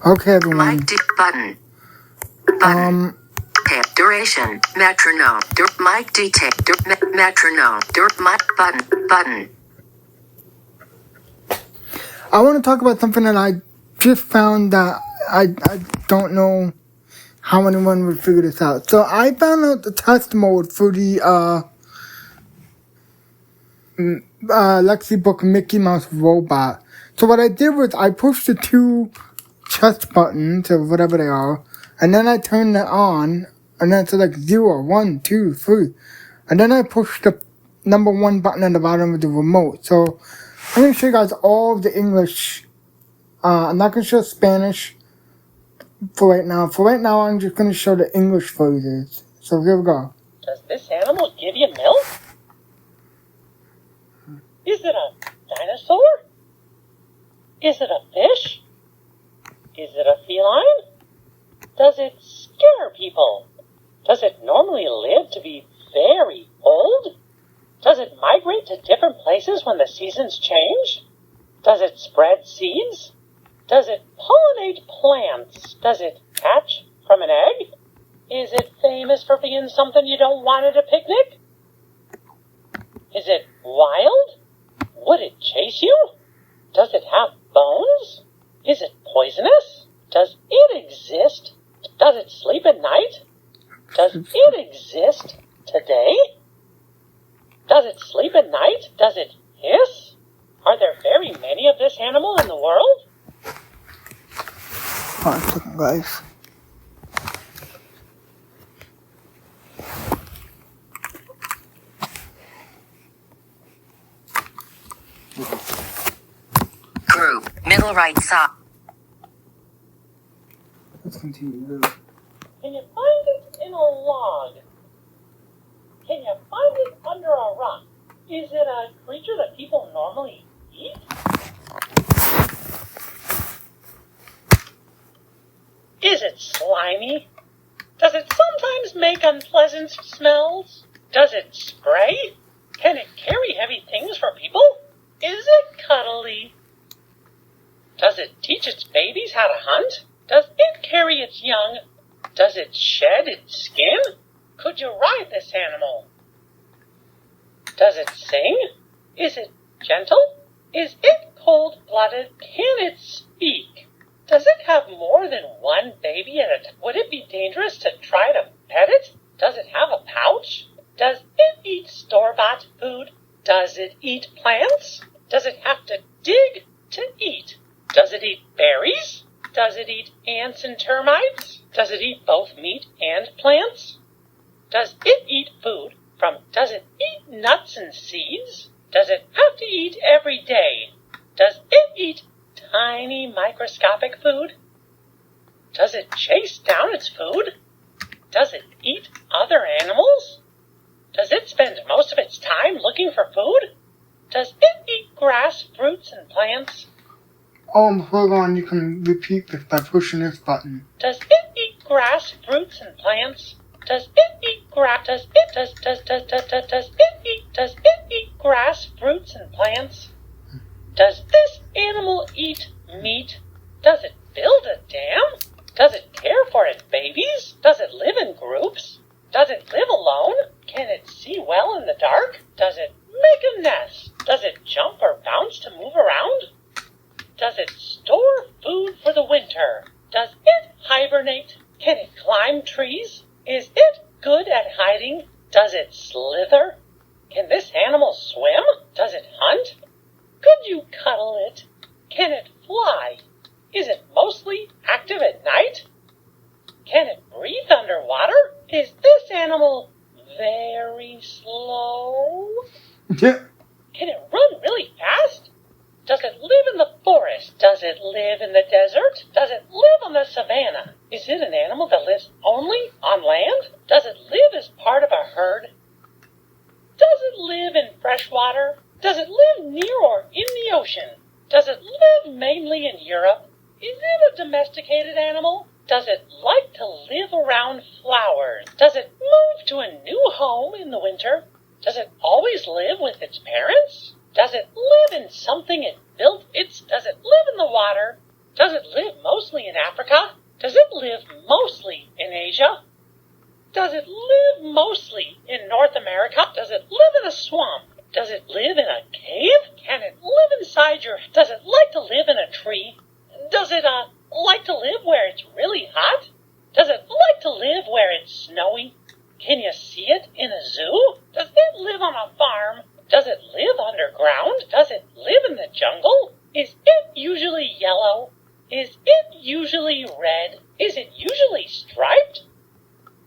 Okay, everyone. Button. Duration. Metronome. Mic detail. Metronome. Mic button. I want to talk about something that I just found that I don't know how anyone would figure this out. So I found out the test mode for the Lexi Book Mickey Mouse robot. So what I did was I pushed the two chest buttons or whatever they are, and then I turned it on, and then it's like 0, 1, 2, 3, and then I pushed the number 1 button at the bottom of the remote. So I'm going to show you guys all of the English. I'm not going to show Spanish for right now. For right now, I'm just going to show the English phrases. So here we go. Does this animal give you milk? Is it a dinosaur? Is it a fish? Is it a feline? Does it scare people? Does it normally live to be very old? Does it migrate to different places when the seasons change? Does it spread seeds? Does it pollinate plants? Does it hatch from an egg? Is it famous for being something you don't want at a picnic? Is it wild? Would it chase you? Does it have bones? Is it poisonous? Does it exist? Does it sleep at night? Does it exist today? Does it sleep at night? Does it hiss? Are there very many of this animal in the world? Hold on a second, guys. Group. Middle right side. Let's continue. Can you find it in a log? Can you find it under a rock? Is it a creature that people normally eat? Is it slimy? Does it sometimes make unpleasant smells? Does it spray? Can it carry heavy things for people? Is it cuddly? Does it teach its babies how to hunt? Does it carry its young? Does it shed its skin? Could you ride this animal? Does it sing? Is it gentle? Is it cold-blooded? Can it speak? Does it have more than one baby at a time? Would it be dangerous to try to pet it? Does it have a pouch? Does it eat store-bought food? Does it eat plants? Does it have to dig to eat? Does it eat berries? Does it eat ants and termites? Does it eat both meat and plants? Does it eat food from? Does it eat nuts and seeds? Does it have to eat every day? Does it eat tiny microscopic food? Does it chase down its food? Does it eat other animals? Does it spend most of its time looking for food? Does it eat grass, fruits, and plants? Hold on, you can repeat this by pushing this button. Does it eat grass, fruits, and plants? Does it eat grass? Does it eat grass, fruits, and plants? Does this animal eat meat? Does it build a dam? Does it care for its babies? Does it live in groups? Does it live alone? Can it see well in the dark? Does it make a nest? Does it jump or bounce to move around? Does it store food for the winter? Does it hibernate? Can it climb trees? Is it good at hiding? Does it slither? Can this animal swim? Does it hunt? Could you cuddle it? Can it fly? Is it mostly active at night? Can it breathe underwater? Is this animal very slow? Yeah. Can it run really fast? Does it live in the forest? Does it live in the desert? Does it live on the savannah? Is it an animal that lives only on land? Does it live as part of a herd? Does it live in fresh water? Does it live near or in the ocean? Does it live mainly in Europe? Is it a domesticated animal? Does it like to live around flowers? Does it move to a new home in the winter? Does it always live with its parents? Does it live in something it built? Does it live in the water? Does it live mostly in Africa? Does it live mostly in Asia? Does it live mostly in North America? Does it live in a swamp? Does it live in a cave? Can it live inside your... Does it like to live in a tree? Does it, like to live where it's really hot? Does it like to live where it's snowy? Can you see it in a zoo? Does it live on a farm? Does it live underground? Does it live in the jungle? Is it usually yellow? Is it usually red? Is it usually striped?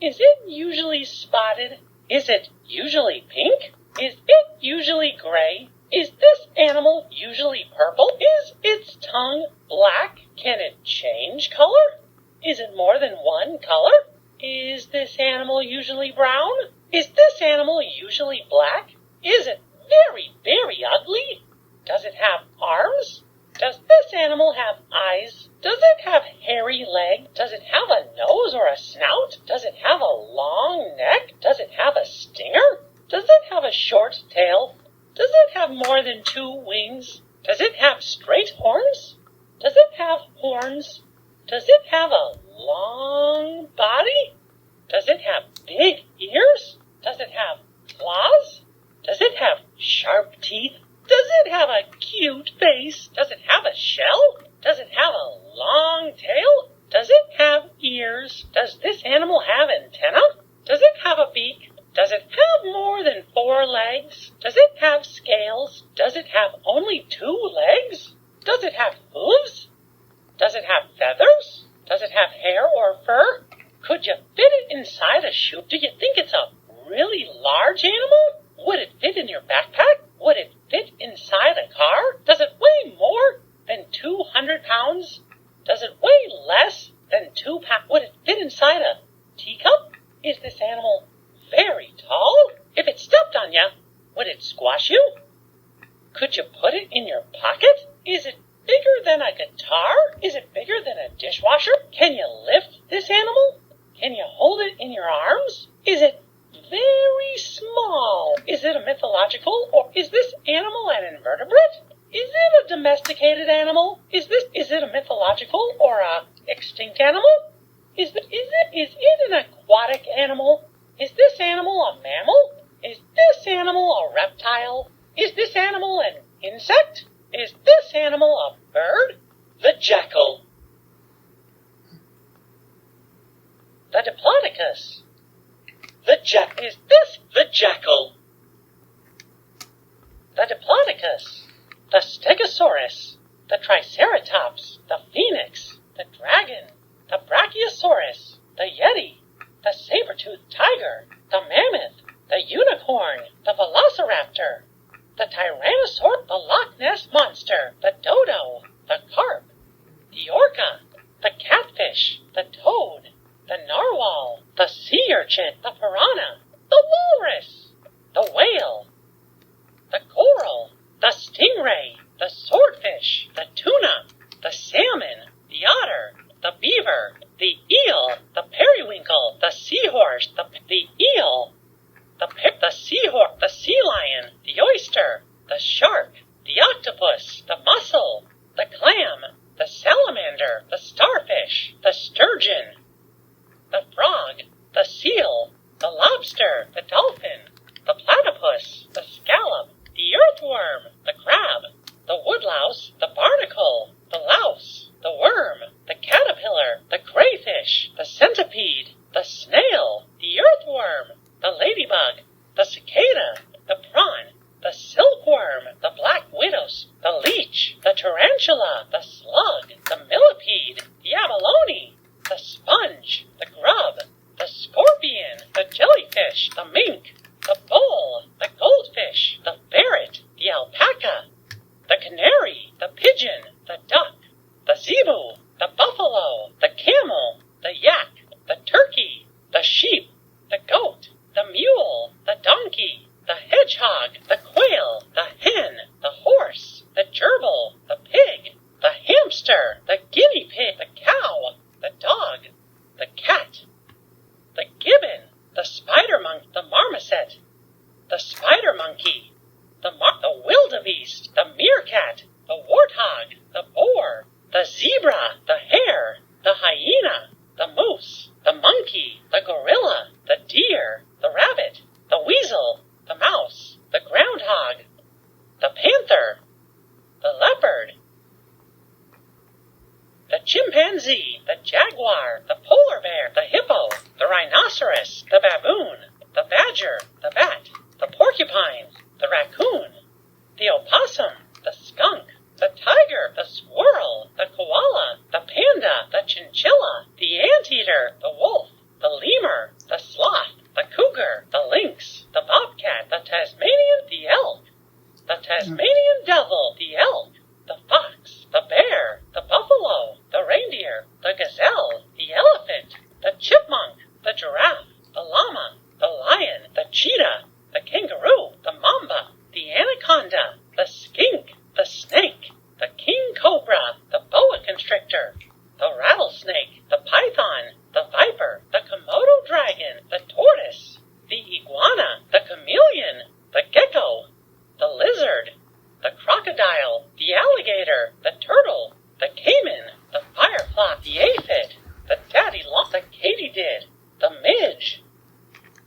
Is it usually spotted? Is it usually pink? Is it usually gray? Is this animal usually purple? Is its tongue black? Can it change color? Is it more than one color? Is this animal usually brown? Is this animal usually black? Is it very, very ugly? Does it have arms? Does this animal have eyes? Does it have hairy legs? Does it have a nose or a snout? Does it have a long neck? Does it have a stinger? Does it have a short tail? Does it have more than 2 wings? Does it have straight horns? Does it have horns? Does it have a long body? Does it have big ears? Does it have claws? Does it have sharp teeth? Does it have a cute face? Does it have a shell? Does it have a long tail? Does it have ears? Does this animal have antenna? Does it have a beak? Does it have more than 4 legs? Does it have scales? Does it have only 2 legs? Does it have hooves? Does it have feathers? Does it have hair or fur? Could you fit it inside a shoe? Do you think it's a really large animal? Would it fit in your backpack? Would it fit inside a car? Does it weigh more than 200 pounds? Does it weigh less than 2 pounds? Would it fit inside a teacup? Is this animal very tall? If it stepped on you, would it squash you? Could you put it in your pocket? Is it bigger than a guitar? Is it bigger than a dishwasher? Can you lift this animal? Can you hold it in your arms? Is it very small? Is it a mythological, or is this animal an invertebrate? Is it a domesticated animal? Is it a mythological or a extinct animal? Is it an aquatic animal? Is this animal a mammal? Is this animal a reptile? Is this animal an insect? Is this animal a bird? The jackal. The diplodocus. Is this the jackal? The diplodocus. The stegosaurus. The triceratops. The phoenix. The dragon. The brachiosaurus. The yeti. The saber-toothed tiger. The mammoth. The unicorn. The velociraptor. The tyrannosaurus. The Loch Ness monster. The dodo. The carp. The orca. The catfish. The toad. The narwhal, the sea urchin, the piranha, the walrus, the whale, the coral, the stingray, the swordfish, the tuna, the salmon, the otter, the beaver, the eel, the periwinkle, the seahorse, the eel, the seahorse, the sea lion, the oyster, the shark, the octopus, the mussel, the clam, the salamander, the starfish, the sturgeon, the frog, the seal, the lobster, the dolphin, the platypus, the scallop, the earthworm, the crab, the woodlouse, the barnacle, the louse, the worm, the caterpillar, the crayfish, the centipede, the snail, the earthworm, the ladybug, the cicada, the prawn, the silkworm, the black widow, the leech, the tarantula, the slug, the millipede, the abalone, the sponge, the grub, the scorpion, the jellyfish, the mink, the bull, the goldfish, the ferret, the alpaca, the canary, the pigeon, the duck, the zebu, the buffalo, the camel, the yak, the turkey, the sheep, the goat, the mule, the donkey, the hedgehog, the quail, the hen, the horse, the gerbil, the pig, the hamster, the guinea pig, the cow, the dog, the cat, the gibbon, the spider monkey, the marmoset, the spider monkey, the wildebeest, the meerkat, the warthog, the boar, the zebra, the hare, the hyena, the moose, the monkey, the gorilla, the deer, the rabbit, the weasel, the mouse, the groundhog, the panther, the leopard, the chimpanzee, the jaguar, the polar bear, the hippo, the rhinoceros, the baboon, the badger, the bat, the porcupine, the raccoon, the opossum, the skunk, the tiger, the squirrel, the koala, the panda, the chinchilla, the anteater, the wolf, the lemur, the sloth, the cougar, the lynx, the bobcat, the Tasmanian, the elk, the Tasmanian devil, the elk, the fox, the bear, the buffalo, the reindeer, the gazelle, the elephant, the chipmunk, the giraffe, the llama, the lion, the cheetah, the kangaroo, the mamba, the anaconda, the skink, the snake, the king cobra, the boa constrictor, the rattlesnake, the python, the viper, the Komodo dragon, the tortoise, the iguana, the chameleon, the gecko, the lizard, the crocodile, the alligator, the turtle, the caiman, the firefly, the aphid, the daddy-long, the katydid, the midge,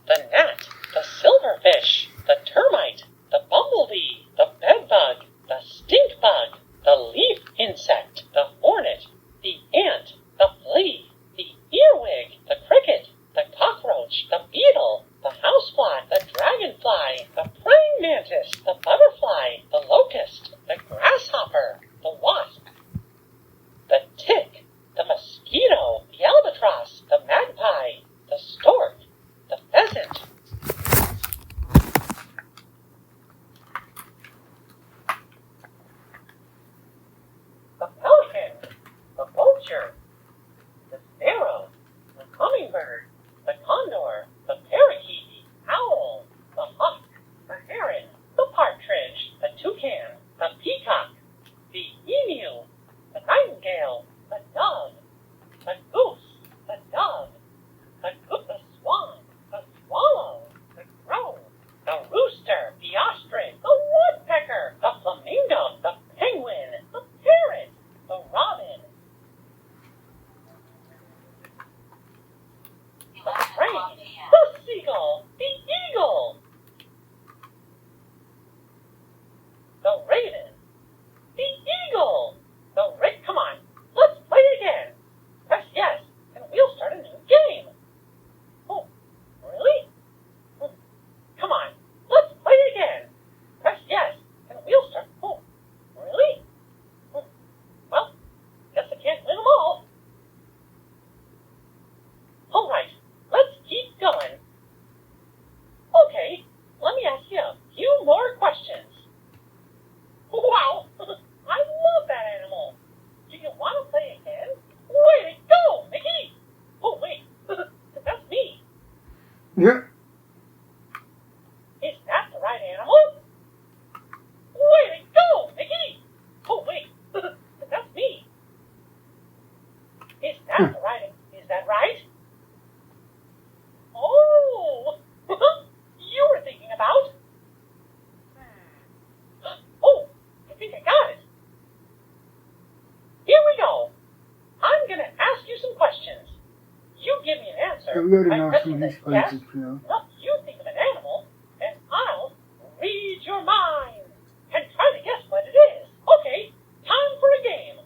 the gnat, the silverfish, the termite, the bumblebee, the bedbug, the stink bug, the leaf insect, the hornet, the ant, the flea, the earwig, the cricket, the cockroach, the beetle, the housefly, the dragonfly, the praying mantis, the butterfly, the locust, the grasshopper, the wasp, the tick, the mosquito, the albatross, the magpie, the stork, the pheasant, the pelican, the vulture, the sparrow, the hummingbird, the condor, the parakeet, the owl, the hawk, the heron, the partridge, the toucan, the peacock, the emu, the nightingale, the dove, the goose, the dove, the swan, the swallow, the crow, the rooster, the ostrich, the woodpecker, the flamingo, the penguin, the parrot, the robin, the crane, the seagull, the eagle, the raven, the eagle, the come on, let's play again. Press yes, and we'll start a new game. Oh, really? Come on, let's play again. Press yes, and we'll start. Oh, really? Well, guess I can't win them all. All right, let's keep going. Okay, let me ask you a few more questions. Wow, I love that animal. Do you want to play again? Way to go, Mickey! Oh, wait, that's me. Yeah. Is that the right animal? Way to go, Mickey! Oh, wait, that's me. Is that the right? Is that right? Oh, you were thinking about? Oh, I think I got it. Here we go. I'm gonna ask you some questions. You give me an answer. It really by knows pressing who the these yes. places, you know. Well, you think of an animal, and I'll read your mind and try to guess what it is. Okay, time for a game.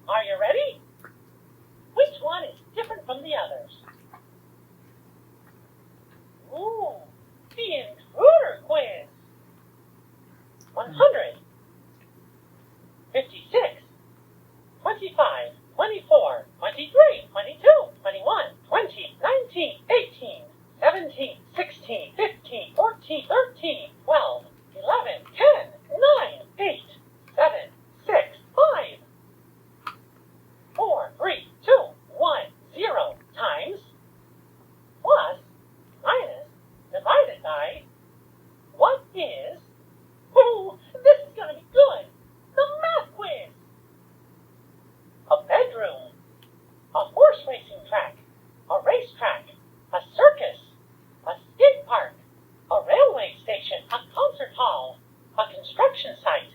Are you ready? Which one is different from the others? Ooh, the intruder quiz. 100, 56, 25, 24, 23, 22, 21, 20, 19, 18, 17, 16, 15, 14, 13, 12, 11, 10, 9, 8, 7, 6, 5, 4, 3, 2, 1, 0 times plus minus divided by what is, ooh, this is going to be good, the math quiz. A bedroom, a horse racing track, a racetrack, a circus, a skate park, a railway station, a concert hall, a construction site,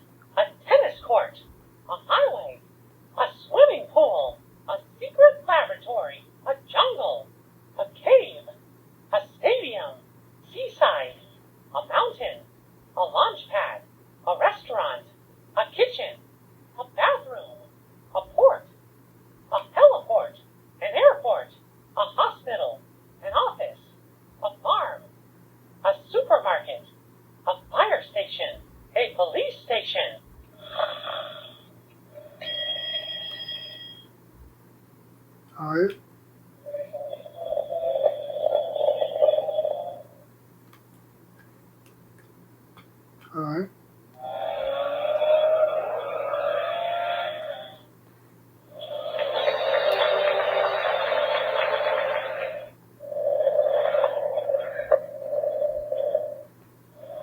Alright. Alright.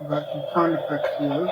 Got some sound effects here.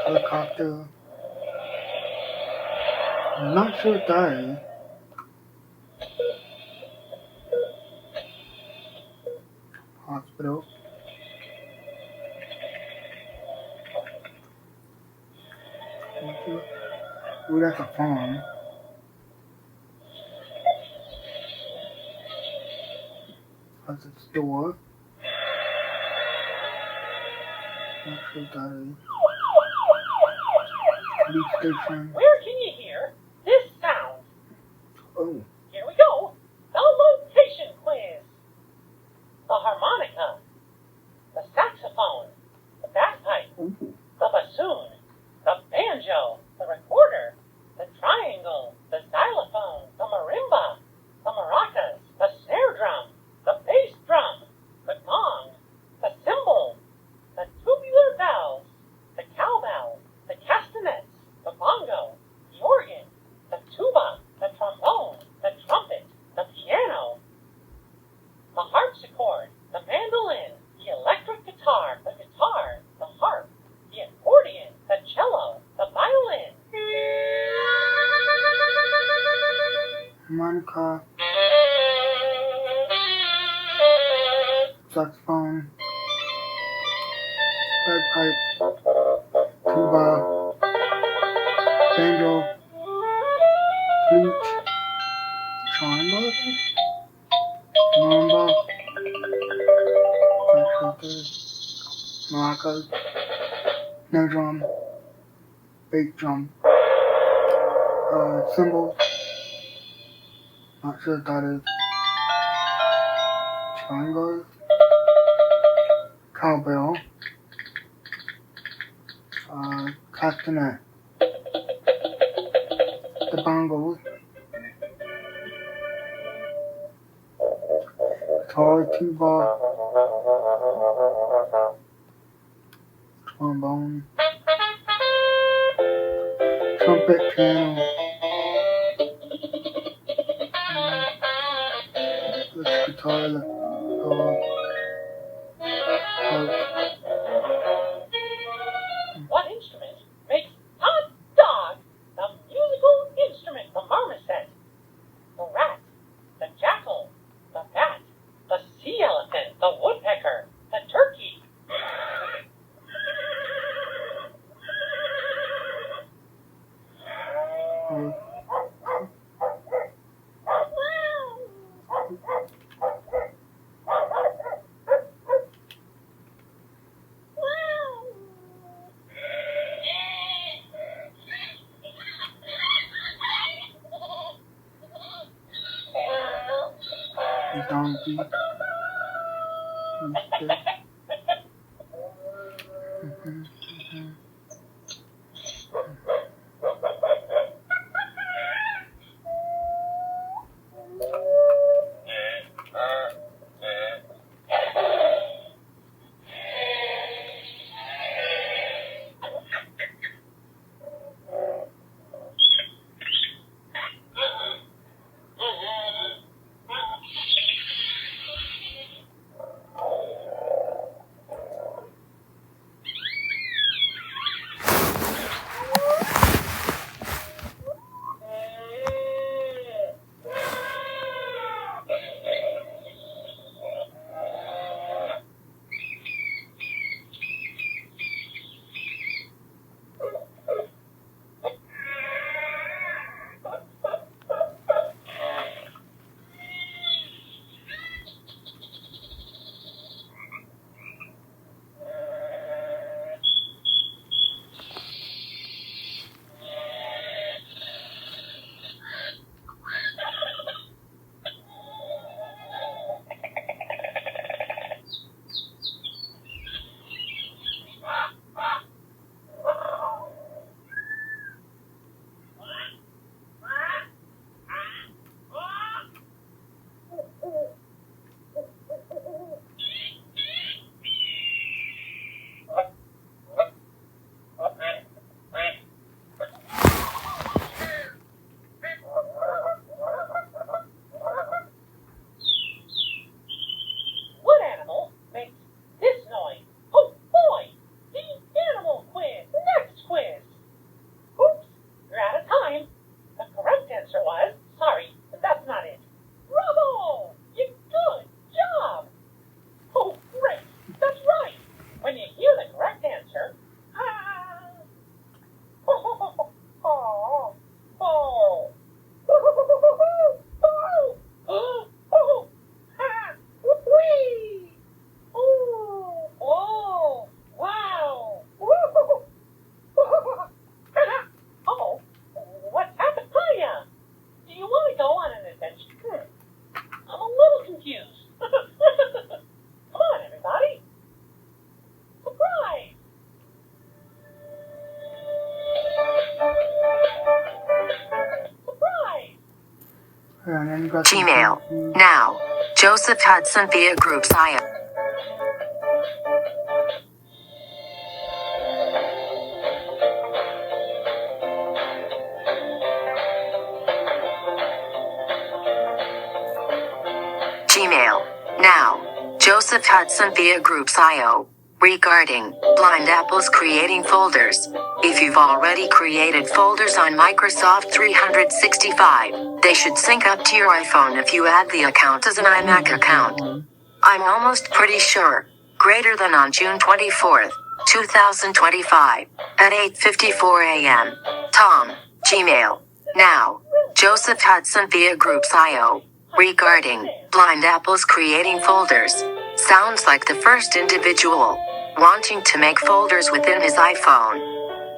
Helicopter. I'm not sure what that is. Hospital. Ooh, that's a farm. That's a store. Not sure what that is. Police station. Where can you hear this sound? Oh. Here we go. The location quiz. The harmonica. The saxophone. The bagpipe. Ooh. The bassoon. The banjo. The recorder. The triangle. The xylophone. The marimba. The maracas. The snare drum. The bass drum. The gong. The cymbal. The tubular bells. The cowbell. The castanets. The bongo. The organ. The tuba. The trombone. The trumpet. The piano. The harpsichord. The mandolin. The electric guitar. The guitar. The harp. The accordion. The cello. The violin. Harmonica. Saxophone. Bagpipe. Tuba. Banjo. Flute. Triangle, I think? Marimba. Maracas. Snare drum. Bass drum. Cymbals. Not sure what that is. Triangle. Cowbell. Castanet. The bongos. Guitar, tuba. Trombone. Trumpet, piano. Electric guitar, harp. What instrument makes hot dog? The musical instrument, the marmoset. The rat. The jackal. The bat. The sea elephant. The woodpecker. The turkey. Donkey. And then you got the Gmail. Now. Joseph Hudson via Groups IO. Gmail. Now. Joseph Hudson via Groups IO. Regarding Blind Apple's creating folders. If you've already created folders on Microsoft 365, they should sync up to your iPhone if you add the account as an iMac account. I'm almost pretty sure. Greater than on June 24th, 2025, at 8:54 a.m. Tom, Gmail. Now. Joseph Hudson via Groups IO. Regarding Blind Apple's creating folders. Sounds like the first individual wanting to make folders within his iPhone,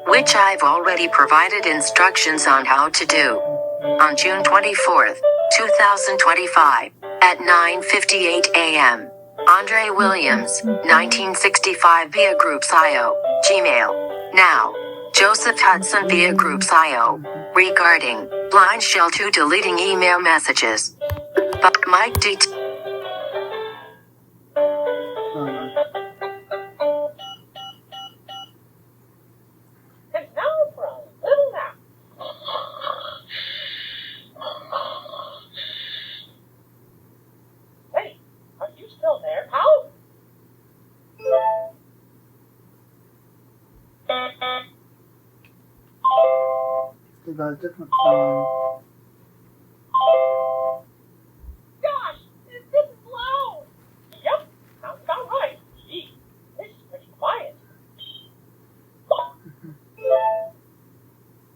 which I've already provided instructions on how to do. On June 24th, 2025, at 9:58 a.m. Andre Williams, 1965 via Groups IO, Gmail. Now. Joseph Hudson via Groups IO. Regarding Blind Shell 2 deleting email messages. But Mike D. And now for a little nap. Hey, are you still there, pal? They got a different song. Gosh, this is loud. Yep, sounds about right. Gee, this is pretty quiet.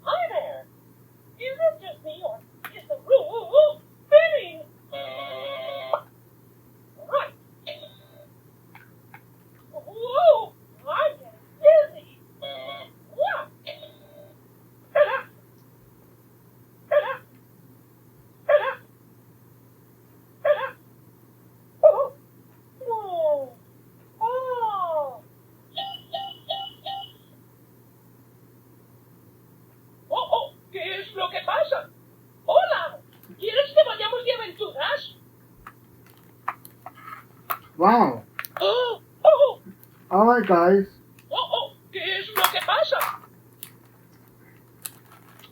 Hi there. Is it just me or is the room spinning? Right. Whoa, I'm getting dizzy. What? Ta-da. Ta-da. Ta-da. Ta-da. Oh. Whoa. Oh. Oh, ¿qué es lo que pasa? Hola, ¿quieres que vayamos de aventuras? Wow. Oh, oh, Alright, guys. oh, ¿qué es lo que pasa?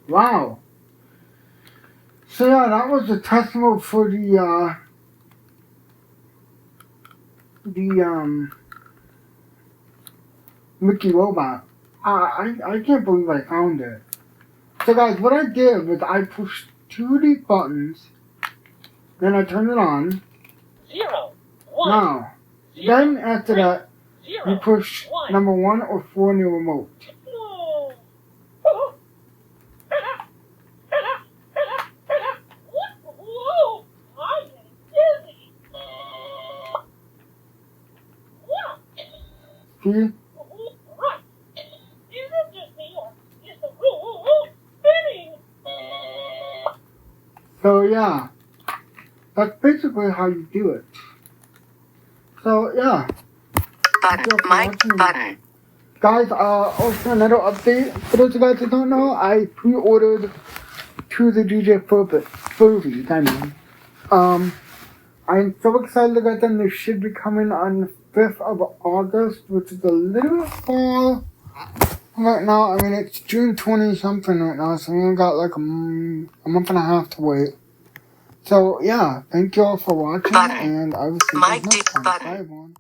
Wow. So yeah, that was the test mode for the Mickey Robot. I can't believe I found it. So guys, what I did was I pushed 2 of these buttons, then I turned it on. 0, 1, Now, 0, then after that, 0. you push number 1 or 4 on your remote. Whoa. Oh. Ta-da. Ta-da. Ta-da. Ta-da. What? Whoa, I'm getting dizzy. What? See? Right. Is it just me or is the room spinning? So yeah, that's basically how you do it. So yeah. Button. Mike button. Guys, also another update. For those of you guys that don't know, I pre-ordered To the DJ Furbies, I mean. I'm so excited to get them. They should be coming on the 5th of August, which is a little bit far right now. I mean, it's June 20 something right now, so we only got like a month and a half to wait. So yeah, thank you all for watching, Button. and I will see you Mike guys next time. button. Bye everyone.